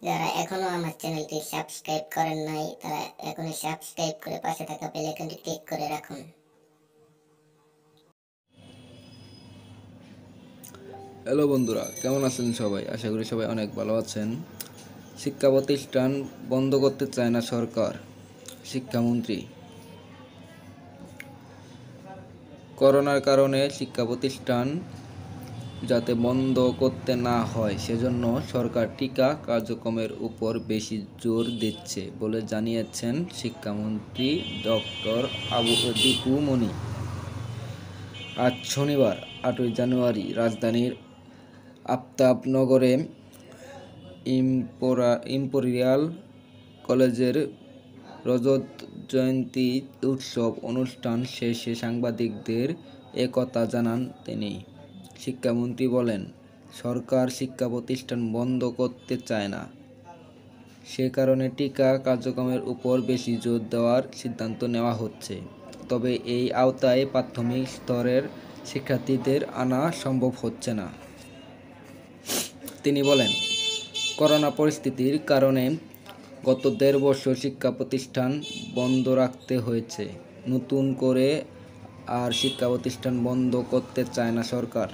যারা এখনো আমার চ্যানেলটি সাবস্ক্রাইব করেন নাই তারা এখনই সাবস্ক্রাইব করে পাশে থাকা বেল আইকনটি ক্লিক করে রাখুন। হ্যালো বন্ধুরা, কেমন আছেন সবাই? আশা করি সবাই অনেক ভালো আছেন। শিক্ষা প্রতিষ্ঠান বন্ধ করতে চায় না সরকার, শিক্ষামন্ত্রী। করোনার কারণে শিক্ষা প্রতিষ্ঠান যাতে বন্ধ করতে না হয় সেজন্য সরকার টিকা কার্যক্রমের উপর বেশি জোর দিচ্ছে বলে জানিয়েছেন শিক্ষামন্ত্রী ডক্টর দীপু মনি। আজ শনিবার 8ই জানুয়ারি রাজধানীর আফতাবনগরে ইম্পেরিয়াল কলেজের রজত জয়ন্তী উৎসব অনুষ্ঠান শেষে সাংবাদিকদের একথা জানান তিনি। শিক্ষামন্ত্রী বলেন, সরকার শিক্ষা প্রতিষ্ঠান বন্ধ করতে চায় না, সে কারণে টিকা কার্যক্রমের উপর বেশি জোর দেওয়ার সিদ্ধান্ত নেওয়া হচ্ছে। তবে এই আওতায় প্রাথমিক স্তরের শিক্ষার্থীদের আনা সম্ভব হচ্ছে না। তিনি বলেন, করোনা পরিস্থিতির কারণে গত 1.5 বছর শিক্ষা প্রতিষ্ঠান বন্ধ রাখতে হয়েছে। নতুন করে আর শিক্ষা প্রতিষ্ঠান বন্ধ করতে চায় না সরকার।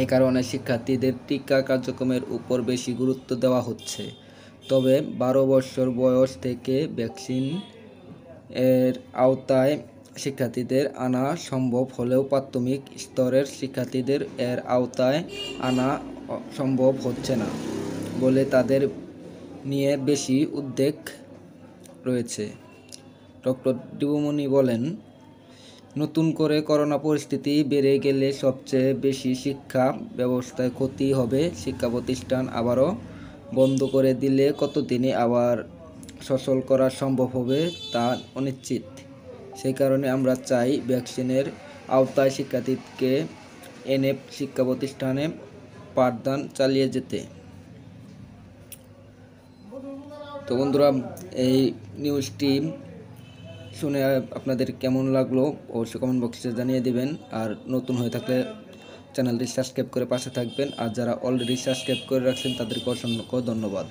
এই কারণে শিক্ষার্থীদের টিকা কার্যক্রমের উপর বেশি গুরুত্ব দেওয়া হচ্ছে। তবে 12 বছর বয়স থেকে ভ্যাকসিন এর আওতায় শিক্ষার্থীদের আনা সম্ভব হলেও প্রাথমিক স্তরের শিক্ষার্থীদের এর আওতায় আনা সম্ভব হচ্ছে না বলে তাদের নিয়ে বেশি উদ্বেগ রয়েছে। ডক্টর দীপুমনি বলেন, নতুন করে করোনা পরিস্থিতি বেড়ে গেলে সবচেয়ে বেশি শিক্ষা ব্যবস্থায় ক্ষতি হবে। শিক্ষা প্রতিষ্ঠান আবারও বন্ধ করে দিলে কতদিনে আবার সচল করা সম্ভব হবে তা অনিশ্চিত। সেই কারণে আমরা চাই ভ্যাকসিনের আওতায় শিক্ষার্থীকে এনে শিক্ষা প্রতিষ্ঠানে পাঠদান চালিয়ে যেতে। তো বন্ধুরা, এই নিউজটি শুনে আপনাদের কেমন লাগলো অবশ্যই কমেন্ট বক্সে জানিয়ে দিবেন। আর নতুন হয়ে থাকলে চ্যানেলটি সাবস্ক্রাইব করে পাশে থাকবেন। আর যারা অলরেডি সাবস্ক্রাইব করে রাখছেন তাদেরকে অসংখ্য ধন্যবাদ।